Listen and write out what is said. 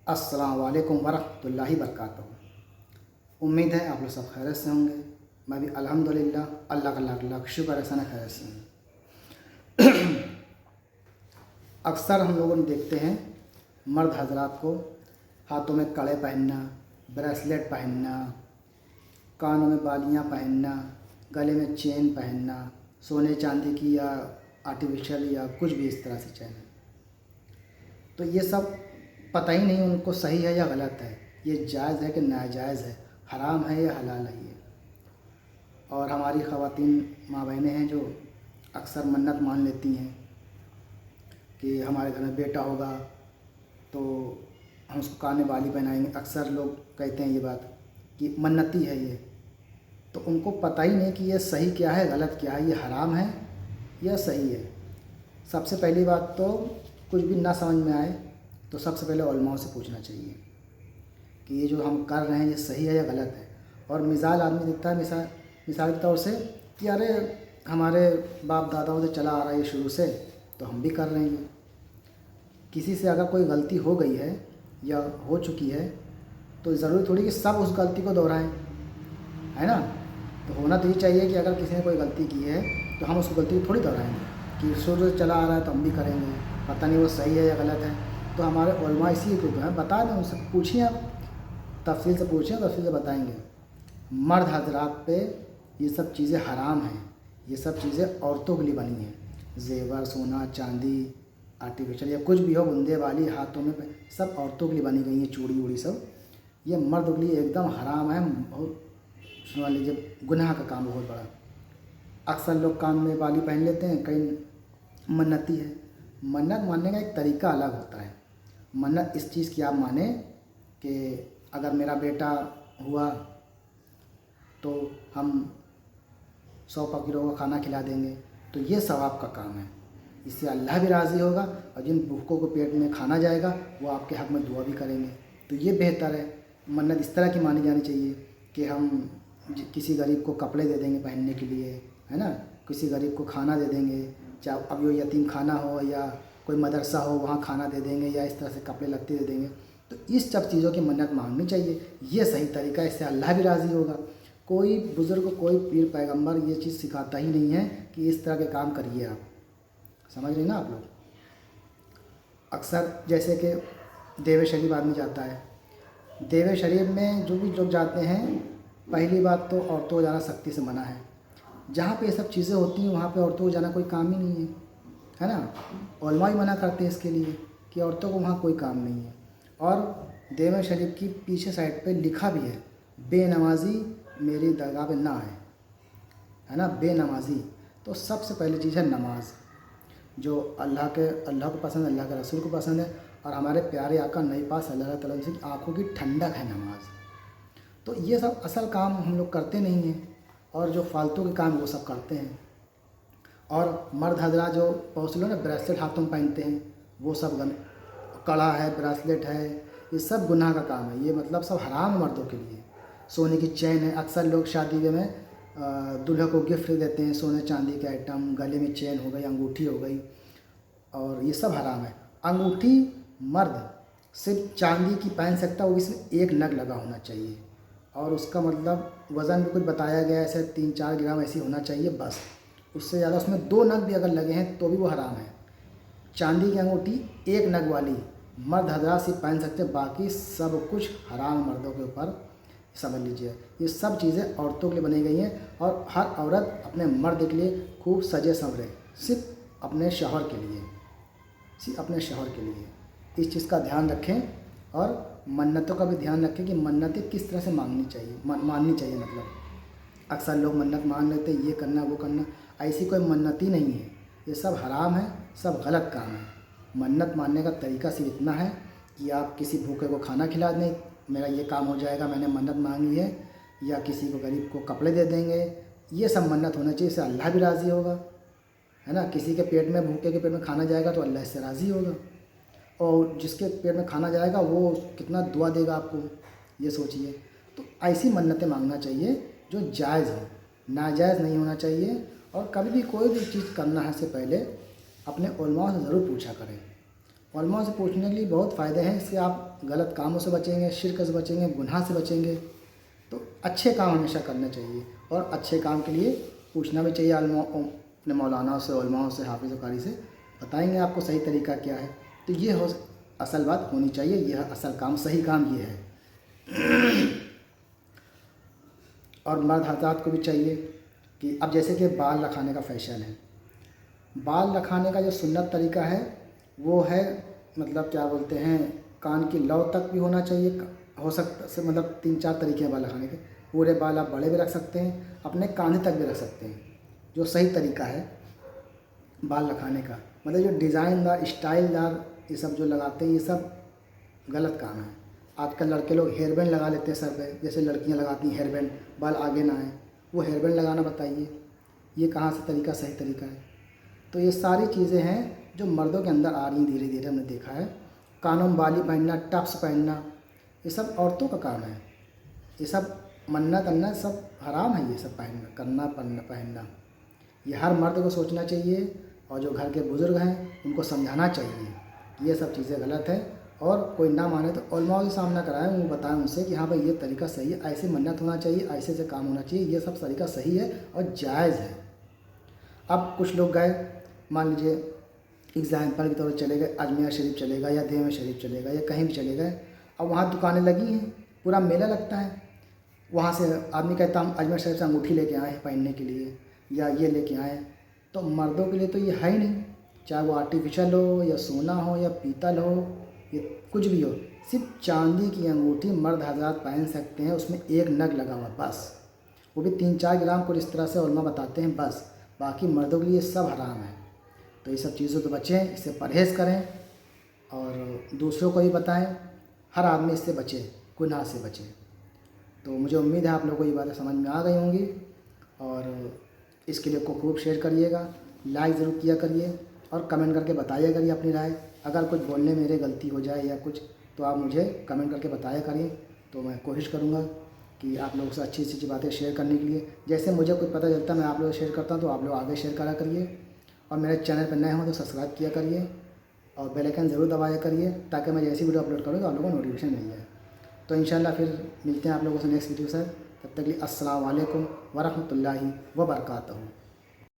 अस्सलाम वालेकुम वरहमतुल्लाहि वबरकातुहू। उम्मीद है आप लोग सब खैरियत से होंगे। मैं भी अल्हम्दुलिल्लाह अल्लाह का लाख लाख शुक्र है सन खैरियत से हूँ। अक्सर हम लोगों ने देखते हैं मर्द हजरात को हाथों में कड़े पहनना, ब्रेसलेट पहनना, कानों में बालियाँ पहनना, गले में चेन पहनना, सोने चांदी की या आर्टिफिशियल या कुछ भी इस तरह से चेन। तो ये सब पता ही नहीं उनको सही है या गलत है, ये जायज़ है कि नाजायज़ है, हराम है या हलाल है ये। और हमारी ख़वातीन माँ बहनें हैं जो अक्सर मन्नत मान लेती हैं कि हमारे घर में बेटा होगा तो हम उसको कान में बाली पहनाएंगे। अक्सर लोग कहते हैं ये बात कि मन्नती है ये, तो उनको पता ही नहीं कि ये सही क्या है गलत क्या है, ये हराम है या सही है। सबसे पहली बात तो कुछ भी ना समझ में आए तो सबसे पहले उलमाओं से पूछना चाहिए कि ये जो हम कर रहे हैं ये सही है या गलत है। और मिसाल आदमी देता है, मिसाल के तौर से कि अरे हमारे बाप दादाओं से चला आ रहा है ये शुरू से, तो हम भी कर रहे हैं। किसी से अगर कोई गलती हो गई है या हो चुकी है तो ज़रूरी थोड़ी कि सब उस गलती को दोहराएं, है ना। तो होना तो ये चाहिए कि अगर किसी ने कोई गलती की है तो हम उस गलती को थोड़ी दोहराएंगे कि शुरू से चला आ रहा है तो हम भी करेंगे, पता नहीं वो सही है या गलत है। तो हमारे उलमा इसी को हैं, बता दें उनसे, पूछिए आप, तफसील से पूछिए, तफसील से बताएंगे। मर्द हजरात पे ये सब चीज़ें हराम हैं, ये सब चीज़ें औरतों के लिए बनी हैं। जेवर, सोना, चांदी, आर्टिफिशियल या कुछ भी हो, बुंदे वाली हाथों में सब औरतों के लिए बनी गई हैं। चूड़ी वूड़ी सब ये मर्द के लिए एकदम हराम है। बहुत सुना लीजिए, गुनाह का काम बहुत बड़ा। अक्सर लोग कान में बाली पहन लेते हैं, कई मन्नती है। मन्नत मानने का एक तरीका अलग होता है। मन्नत इस चीज़ की आप माने कि अगर मेरा बेटा हुआ तो हम 100 फकीरों को खाना खिला देंगे, तो ये सवाब का काम है, इससे अल्लाह भी राज़ी होगा और जिन भूखों को पेट में खाना जाएगा वो आपके हक़ में दुआ भी करेंगे। तो ये बेहतर है। मन्नत इस तरह की मानी जानी चाहिए कि हम किसी गरीब को कपड़े दे देंगे पहनने के लिए, है ना, किसी गरीब को खाना दे देंगे, चाहे अब यो यतीम खाना हो या कोई मदरसा हो वहाँ खाना दे देंगे, या इस तरह से कपड़े लत्ते दे देंगे। तो इस सब चीज़ों की मन्नत मांगनी चाहिए, ये सही तरीका है, इससे अल्लाह भी राज़ी होगा। कोई बुज़ुर्ग, कोई पीर पैगंबर ये चीज़ सिखाता ही नहीं है कि इस तरह के काम करिए आप, समझ रहे ना आप लोग। अक्सर जैसे कि देव शरीफ आदमी जाता है, देव शरीफ में जो भी लोग जाते हैं, पहली बात तो औरतों को जाना सख्ती से मना है। जहाँ पे ये सब चीज़ें होती हैं वहाँ पे औरतों को जाना कोई काम ही नहीं है ना। उलमा ही मना करते हैं इसके लिए कि औरतों को वहाँ कोई काम नहीं है। और देव शरीफ की पीछे साइड पे लिखा भी है, बेनमाजी मेरी दरगाह पे ना है ना, बेनमाजी। तो सबसे पहली चीज़ है नमाज, जो अल्लाह को पसंद है, अल्लाह के रसूल को पसंद है, और हमारे प्यारे आका नबी पाक सल्लल्लाहु अलैहि वसल्लम की आँखों की ठंडक है नमाज। तो ये सब असल काम हम लोग करते नहीं हैं, और जो फालतू के काम वो सब करते हैं। और मर्द हजरा जो बहुत लोग ना ब्रेसलेट हाथों में पहनते हैं, वो सब कड़ा है, ब्रेसलेट है, ये सब गुनाह का काम है। ये मतलब सब हराम है मर्दों के लिए। सोने की चैन है, अक्सर लोग शादी में दूल्हे को गिफ्ट देते हैं सोने चांदी के आइटम, गले में चेन हो गई, अंगूठी हो गई, और ये सब हराम है। अंगूठी मर्द सिर्फ चांदी की पहन सकता है, वो इसमें एक नग लगा होना चाहिए, और उसका मतलब वज़न भी कुछ बताया गया है, ऐसे 3-4 ग्राम ऐसी होना चाहिए बस। उससे ज़्यादा उसमें 2 नग भी अगर लगे हैं तो भी वो हराम है। चांदी की अंगूठी 1 नग वाली मर्द हजरात सिर्फ पहन सकते, बाकी सब कुछ हराम मर्दों के ऊपर, समझ लीजिए। ये सब चीज़ें औरतों के लिए बनाई गई हैं, और हर औरत अपने मर्द के लिए खूब सजे संवरे, सिर्फ अपने शौहर के लिए, सिर्फ अपने शौहर के लिए। इस चीज़ का ध्यान रखें, और मन्नतों का भी ध्यान रखें कि मन्नतें किस तरह से मांगनी चाहिए, माननी चाहिए। मतलब अक्सर लोग मन्नत मान लेते हैं, ये करना वो करना, ऐसी कोई मन्नत ही नहीं है। ये सब हराम है, सब गलत काम है। मन्नत मानने का तरीका सिर्फ इतना है कि आप किसी भूखे को खाना खिला दें, मेरा ये काम हो जाएगा, मैंने मन्नत मांगी है, या किसी को गरीब को कपड़े दे देंगे, ये सब मन्नत होना चाहिए, इससे अल्लाह भी राज़ी होगा, है ना। किसी के पेट में, भूखे के पेट में खाना जाएगा तो अल्लाह इससे राज़ी होगा, और जिसके पेट में खाना जाएगा वो कितना दुआ देगा आपको, ये सोचिए। तो ऐसी मन्नतें मांगना चाहिए जो जायज़ हो, नाजायज़ नहीं होना चाहिए। और कभी भी कोई भी चीज़ करना है से पहले अपने उलमा से ज़रूर पूछा करें। उलमा से पूछने के लिए बहुत फ़ायदे हैं। इससे आप गलत कामों से बचेंगे, शिर्क से बचेंगे, गुनाह से बचेंगे। तो अच्छे काम हमेशा करने चाहिए और अच्छे काम के लिए पूछना भी चाहिए अपने मौलाना से, उलमाओं से, हाफिज़ कारी से, बताएंगे आपको सही तरीका क्या है। तो ये असल बात होनी चाहिए, यह असल काम, सही काम ये है। और मर्द हज़रात को भी चाहिए कि अब जैसे कि बाल रखाने का फैशन है, बाल रखाने का जो सुन्नत तरीका है वो है, मतलब क्या बोलते हैं, कान की लौ तक भी होना चाहिए। हो सकता से मतलब 3-4 तरीके हैं बाल रखाने के। पूरे बाल आप बड़े भी रख सकते हैं, अपने कांधे तक भी रख सकते हैं। जो सही तरीका है बाल रखाने का, मतलब जो डिज़ाइनदार, स्टाइलदार ये सब जो लगाते हैं, ये सब गलत काम है। आजकल लड़के लोग हेयर बैंड लगा लेते हैं सर पे, जैसे लड़कियां लगाती हैं हेयर बैंड, बाल आगे ना आए। वो हेयर बैंड लगाना बताइए, ये कहाँ से तरीका, सही तरीका है? तो ये सारी चीज़ें हैं जो मर्दों के अंदर आ रही हैं धीरे धीरे, हमने देखा है। कानों में बाली पहनना, टप्स पहनना, ये सब औरतों का काम है। ये सब मन्नत अन्नत सब हराम है, ये सब पहनना, पहनना। ये हर मर्द को सोचना चाहिए और जो घर के बुज़ुर्ग हैं उनको समझाना चाहिए ये सब चीज़ें गलत है। और कोई ना माने तो उलमा के सामना कराएं, वो बताएं उनसे कि हाँ भाई ये तरीका सही है, ऐसे मन्नत होना चाहिए, ऐसे से काम होना चाहिए, ये सब तरीका सही है और जायज़ है। अब कुछ लोग गए, मान लीजिए एग्ज़ाम्पल के तौर पर चले गए, अजमेर शरीफ चले गए या देव शरीफ चले गए या कहीं भी चले गए। अब वहाँ दुकानें लगी हैं, पूरा मेला लगता है। वहाँ से आदमी कहता हम अजमेर शरीफ से अंगूठी लेके आए हैं पहनने के लिए, या ये लेके आए। तो मर्दों के लिए तो ये है ही नहीं, चाहे वो आर्टिफिशियल हो या सोना हो या पीतल हो, ये कुछ भी हो, सिर्फ चांदी की अंगूठी मर्द हज़रात पहन सकते हैं, उसमें एक नग लगा हुआ बस, वो भी 3-4 ग्राम को इस तरह से उलमा बताते हैं बस। बाकी मर्दों के लिए सब हराम है। तो ये सब चीज़ों से बचें, इससे परहेज़ करें और दूसरों को भी बताएं। हर आदमी इससे बचे, गुनाह से बचे। तो मुझे उम्मीद है आप लोगों को ये बातें समझ में आ गई होंगी और इसके लिए को खूब शेयर करिएगा, लाइक ज़रूर किया करिए और कमेंट करके बताइए करिए अपनी राय। अगर कुछ बोलने मेरे गलती हो जाए या कुछ, तो आप मुझे कमेंट करके बताया करिए, तो मैं कोशिश करूँगा कि आप लोगों से अच्छी अच्छी बातें शेयर करने के लिए। जैसे मुझे कुछ पता चलता है मैं आप लोगों से शेयर करता हूँ, तो आप लोग आगे शेयर करा करिए। और मेरे चैनल पर नए हों तो सब्सक्राइब किया करिए और बेल आइकन ज़रूर दबाया करिए, ताकि मैं जैसी वीडियो अपलोड करूँ तो आप लोगों को नोटिफिकेशन मिल जाए। तो इंशाल्लाह फिर मिलते हैं आप लोगों से नेक्स्ट वीडियो से। तब तक के लिए अस्सलाम वालेकुम व रहमतुल्लाहि व बरकातहू।